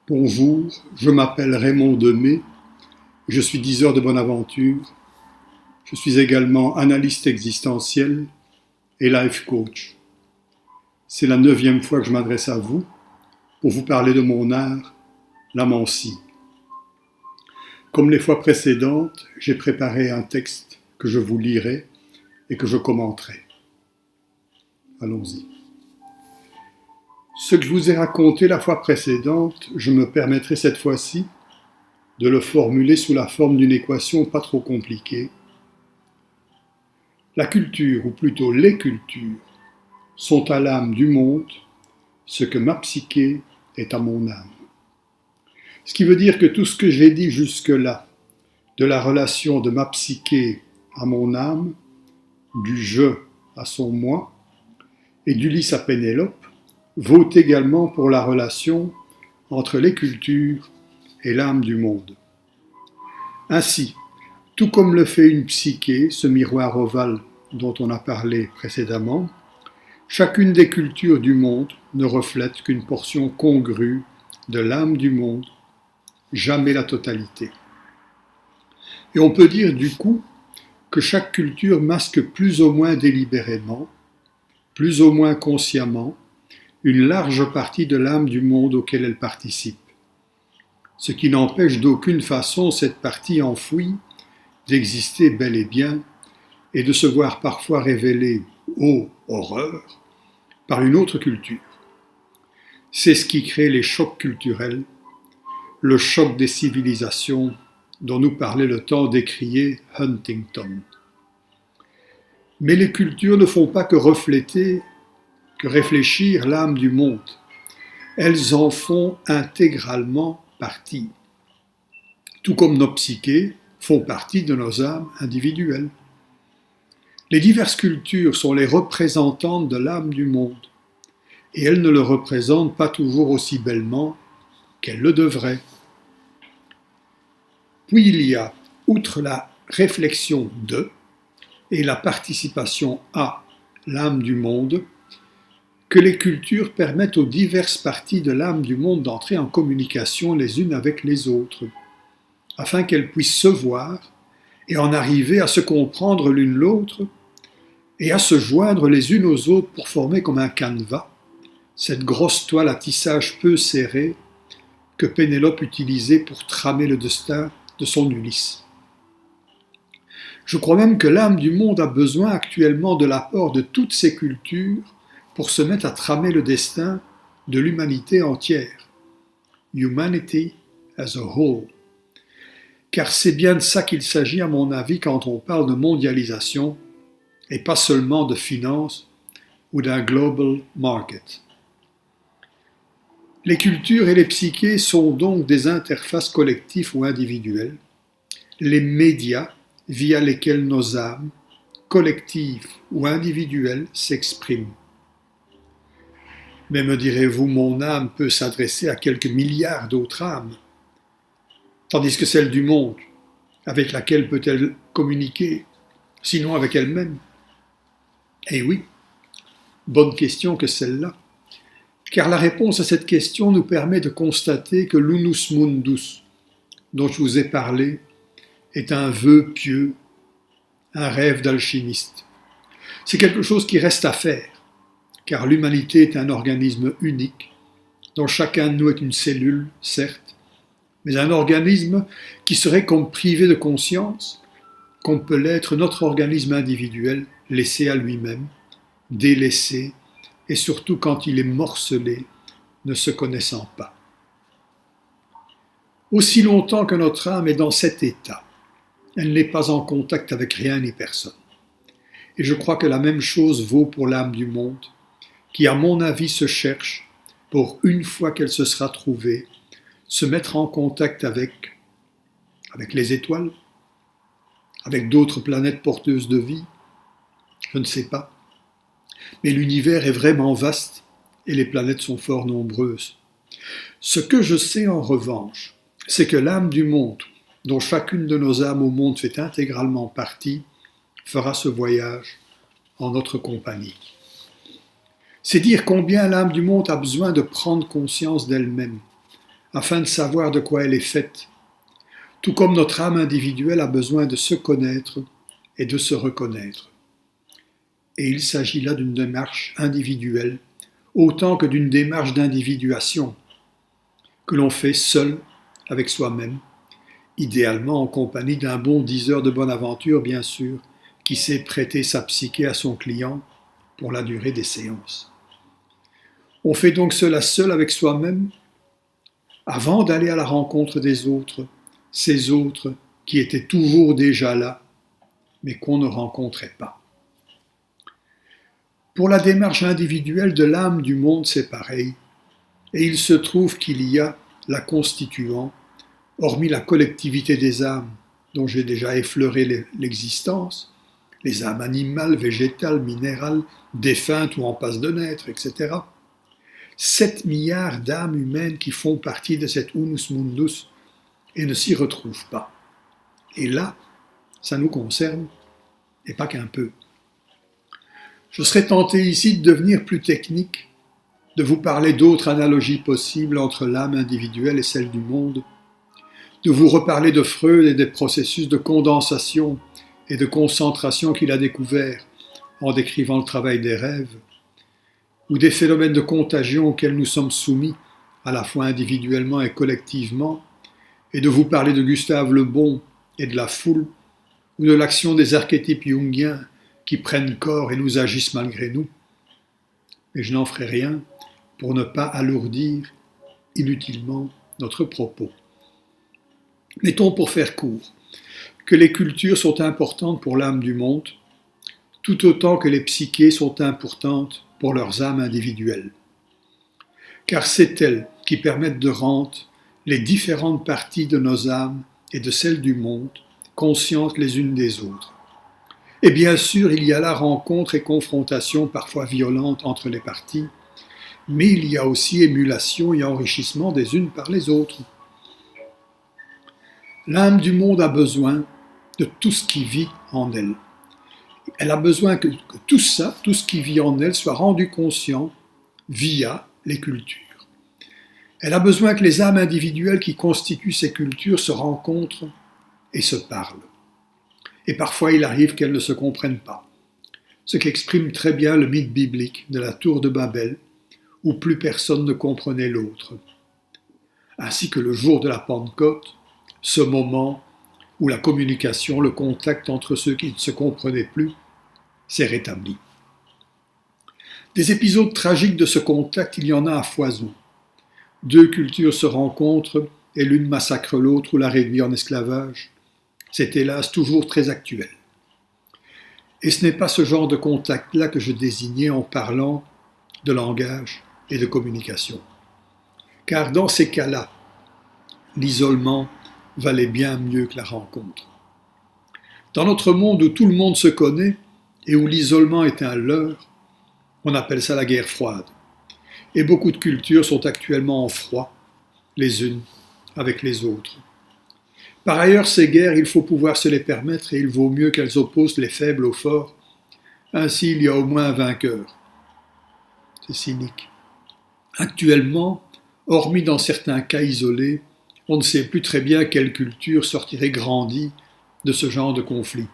Bonjour, je m'appelle Raymond Demey, je suis diseur de bonne aventure, je suis également analyste existentiel et life coach. C'est la 9e fois que je m'adresse à vous pour vous parler de mon art, la mancie. Comme les fois précédentes, j'ai préparé un texte que je vous lirai et que je commenterai. Allons-y. Ce que je vous ai raconté la fois précédente, je me permettrai cette fois-ci de le formuler sous la forme d'une équation pas trop compliquée. La culture, ou plutôt les cultures, sont à l'âme du monde ce que ma psyché est à mon âme. Ce qui veut dire que tout ce que j'ai dit jusque-là, de la relation de ma psyché à mon âme, du je à son moi, et d'Ulysse à Pénélope, vaut également pour la relation entre les cultures et l'âme du monde. Ainsi, tout comme le fait une psyché, ce miroir ovale dont on a parlé précédemment, chacune des cultures du monde ne reflète qu'une portion congrue de l'âme du monde, jamais la totalité. Et on peut dire du coup que chaque culture masque plus ou moins délibérément, plus ou moins consciemment, une large partie de l'âme du monde auquel elle participe, ce qui n'empêche d'aucune façon cette partie enfouie d'exister bel et bien et de se voir parfois révélée, ô horreur, par une autre culture. C'est ce qui crée les chocs culturels, le choc des civilisations dont nous parlait le temps d'écrier Huntington. Mais les cultures ne font pas que refléter, que réfléchir l'âme du monde. Elles en font intégralement partie, tout comme nos psychés font partie de nos âmes individuelles. Les diverses cultures sont les représentantes de l'âme du monde, et elles ne le représentent pas toujours aussi bellement qu'elles le devraient. Puis il y a, outre la réflexion de et la participation à l'âme du monde, que les cultures permettent aux diverses parties de l'âme du monde d'entrer en communication les unes avec les autres, afin qu'elles puissent se voir et en arriver à se comprendre l'une l'autre et à se joindre les unes aux autres pour former comme un canevas cette grosse toile à tissage peu serré que Pénélope utilisait pour tramer le destin de son Ulysse. Je crois même que l'âme du monde a besoin actuellement de l'apport de toutes ces cultures pour se mettre à tramer le destin de l'humanité entière. Humanity as a whole. Car c'est bien de ça qu'il s'agit à mon avis quand on parle de mondialisation et pas seulement de finance ou d'un global market. Les cultures et les psychés sont donc des interfaces collectives ou individuelles, les médias via lesquels nos âmes, collectives ou individuelles, s'expriment. Mais me direz-vous, mon âme peut s'adresser à quelques milliards d'autres âmes, tandis que celle du monde, avec laquelle peut-elle communiquer, sinon avec elle-même? Eh oui, bonne question que celle-là, car la réponse à cette question nous permet de constater que l'unus mundus, dont je vous ai parlé, est un vœu pieux, un rêve d'alchimiste. C'est quelque chose qui reste à faire, car l'humanité est un organisme unique, dont chacun de nous est une cellule, certes, mais un organisme qui serait comme privé de conscience, comme peut l'être notre organisme individuel, laissé à lui-même, délaissé, et surtout quand il est morcelé, ne se connaissant pas. Aussi longtemps que notre âme est dans cet état, elle n'est pas en contact avec rien ni personne. Et je crois que la même chose vaut pour l'âme du monde, qui à mon avis se cherche, pour une fois qu'elle se sera trouvée, se mettre en contact avec les étoiles, avec d'autres planètes porteuses de vie, je ne sais pas. Mais l'univers est vraiment vaste et les planètes sont fort nombreuses. Ce que je sais en revanche, c'est que l'âme du monde, dont chacune de nos âmes au monde fait intégralement partie, fera ce voyage en notre compagnie. C'est dire combien l'âme du monde a besoin de prendre conscience d'elle-même, afin de savoir de quoi elle est faite, tout comme notre âme individuelle a besoin de se connaître et de se reconnaître. Et il s'agit là d'une démarche individuelle, autant que d'une démarche d'individuation, que l'on fait seul avec soi-même, idéalement en compagnie d'un bon diseur de bonne aventure, bien sûr, qui sait prêter sa psyché à son client pour la durée des séances. On fait donc cela seul avec soi-même avant d'aller à la rencontre des autres, ces autres qui étaient toujours déjà là, mais qu'on ne rencontrait pas. Pour la démarche individuelle de l'âme du monde, c'est pareil, et il se trouve qu'il y a, la constituant, hormis la collectivité des âmes, dont j'ai déjà effleuré l'existence, les âmes animales, végétales, minérales, défuntes ou en passe de naître, etc., 7 milliards d'âmes humaines qui font partie de cet unus mundus et ne s'y retrouvent pas. Et là, ça nous concerne, et pas qu'un peu. Je serais tenté ici de devenir plus technique, de vous parler d'autres analogies possibles entre l'âme individuelle et celle du monde, de vous reparler de Freud et des processus de condensation et de concentration qu'il a découverts en décrivant le travail des rêves, ou des phénomènes de contagion auxquels nous sommes soumis, à la fois individuellement et collectivement, et de vous parler de Gustave Le Bon et de la foule, ou de l'action des archétypes jungiens qui prennent corps et nous agissent malgré nous. Mais je n'en ferai rien pour ne pas alourdir inutilement notre propos. Mettons pour faire court que les cultures sont importantes pour l'âme du monde, tout autant que les psychés sont importantes pour leurs âmes individuelles. Car c'est elles qui permettent de rendre les différentes parties de nos âmes et de celles du monde conscientes les unes des autres. Et bien sûr, il y a la rencontre et confrontation parfois violente entre les parties, mais il y a aussi émulation et enrichissement des unes par les autres. L'âme du monde a besoin de tout ce qui vit en elle. Elle a besoin que tout ça, tout ce qui vit en elle, soit rendu conscient via les cultures. Elle a besoin que les âmes individuelles qui constituent ces cultures se rencontrent et se parlent. Et parfois il arrive qu'elles ne se comprennent pas. Ce qu'exprime très bien le mythe biblique de la tour de Babel, où plus personne ne comprenait l'autre. Ainsi que le jour de la Pentecôte, ce moment où la communication, le contact entre ceux qui ne se comprenaient plus, s'est rétabli. Des épisodes tragiques de ce contact, il y en a à foison. 2 cultures se rencontrent et l'une massacre l'autre ou la réduit en esclavage. C'est hélas toujours très actuel. Et ce n'est pas ce genre de contact-là que je désignais en parlant de langage et de communication. Car dans ces cas-là, l'isolement valait bien mieux que la rencontre. Dans notre monde où tout le monde se connaît et où l'isolement est un leurre, on appelle ça la guerre froide. Et beaucoup de cultures sont actuellement en froid, les unes avec les autres. Par ailleurs, ces guerres, il faut pouvoir se les permettre et il vaut mieux qu'elles opposent les faibles aux forts. Ainsi, il y a au moins un vainqueur. C'est cynique. Actuellement, hormis dans certains cas isolés, on ne sait plus très bien quelle culture sortirait grandie de ce genre de conflit.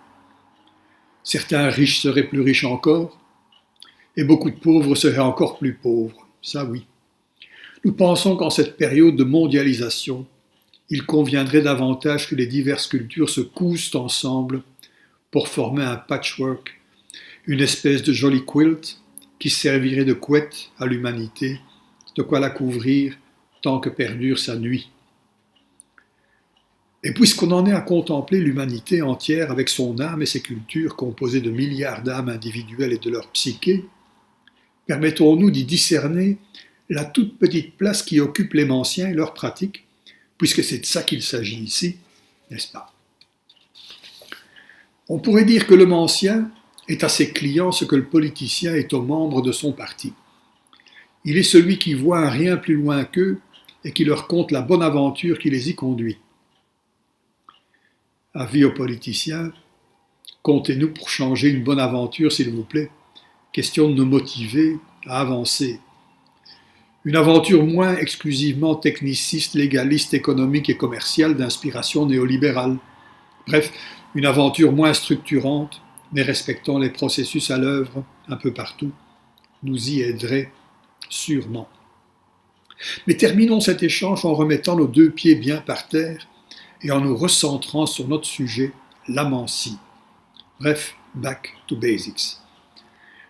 Certains riches seraient plus riches encore, et beaucoup de pauvres seraient encore plus pauvres. Ça oui. Nous pensons qu'en cette période de mondialisation, il conviendrait davantage que les diverses cultures se cousent ensemble pour former un patchwork, une espèce de joli quilt qui servirait de couette à l'humanité, de quoi la couvrir tant que perdure sa nuit. Et puisqu'on en est à contempler l'humanité entière avec son âme et ses cultures composées de milliards d'âmes individuelles et de leur psyché, permettons-nous d'y discerner la toute petite place qui occupe les manciens et leurs pratiques, puisque c'est de ça qu'il s'agit ici, n'est-ce pas? On pourrait dire que le mancien est à ses clients ce que le politicien est aux membres de son parti. Il est celui qui voit un rien plus loin qu'eux et qui leur conte la bonne aventure qui les y conduit. Avis aux politiciens, comptez-nous pour changer une bonne aventure, s'il vous plaît. Question de nous motiver à avancer. Une aventure moins exclusivement techniciste, légaliste, économique et commerciale d'inspiration néolibérale. Bref, une aventure moins structurante, mais respectant les processus à l'œuvre un peu partout, nous y aiderait sûrement. Mais terminons cet échange en remettant nos 2 pieds bien par terre et en nous recentrant sur notre sujet, l'amancie. Bref, back to basics.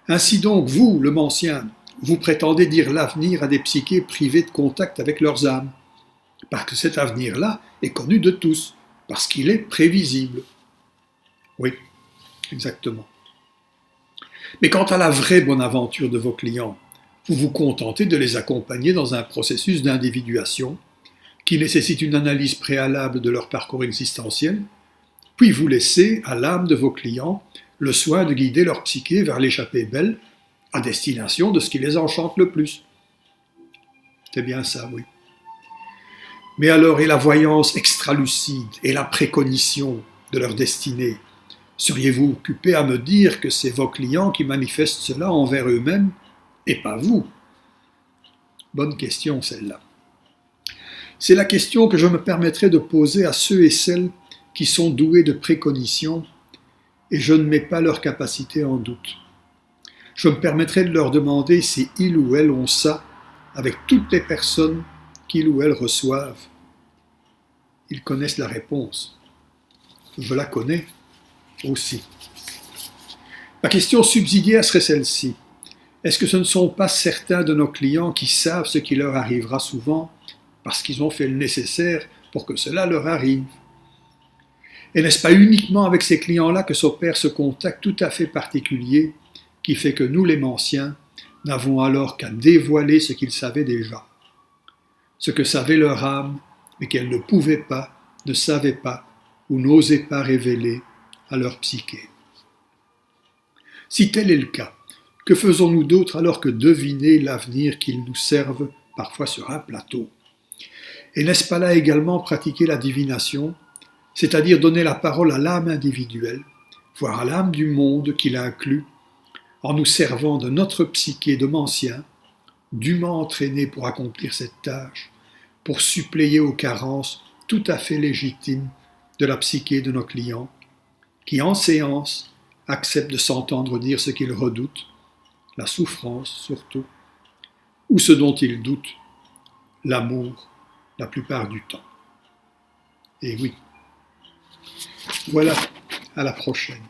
Ainsi donc, vous, le mancien, vous prétendez dire l'avenir à des psychés privés de contact avec leurs âmes, parce que cet avenir-là est connu de tous, parce qu'il est prévisible. Oui, exactement. Mais quant à la vraie bonne aventure de vos clients, vous vous contentez de les accompagner dans un processus d'individuation qui nécessite une analyse préalable de leur parcours existentiel, puis vous laissez à l'âme de vos clients le soin de guider leur psyché vers l'échappée belle à destination de ce qui les enchante le plus. C'est bien ça, oui. Mais alors, et la voyance extralucide et la précognition de leur destinée? Seriez-vous occupé à me dire que c'est vos clients qui manifestent cela envers eux-mêmes et pas vous? Bonne question celle-là. C'est la question que je me permettrai de poser à ceux et celles qui sont doués de précognition et je ne mets pas leur capacité en doute. Je me permettrai de leur demander si ils ou elles ont ça avec toutes les personnes qu'ils ou elles reçoivent. Ils connaissent la réponse. Je la connais aussi. Ma question subsidiaire serait celle-ci. Est-ce que ce ne sont pas certains de nos clients qui savent ce qui leur arrivera souvent parce qu'ils ont fait le nécessaire pour que cela leur arrive? Et n'est-ce pas uniquement avec ces clients-là que s'opère ce contact tout à fait particulier qui fait que nous, les manciens, n'avons alors qu'à dévoiler ce qu'ils savaient déjà, ce que savait leur âme, mais qu'elle ne pouvait pas, ne savait pas ou n'osait pas révéler à leur psyché. Si tel est le cas, que faisons-nous d'autre alors que deviner l'avenir qu'ils nous servent parfois sur un plateau? Et n'est-ce pas là également pratiquer la divination, c'est-à-dire donner la parole à l'âme individuelle, voire à l'âme du monde qui l'inclut, en nous servant de notre psyché de mancien, dûment entraîné pour accomplir cette tâche, pour suppléer aux carences tout à fait légitimes de la psyché de nos clients, qui en séance acceptent de s'entendre dire ce qu'ils redoutent, la souffrance surtout, ou ce dont ils doutent, l'amour la plupart du temps. Et oui, voilà, à la prochaine.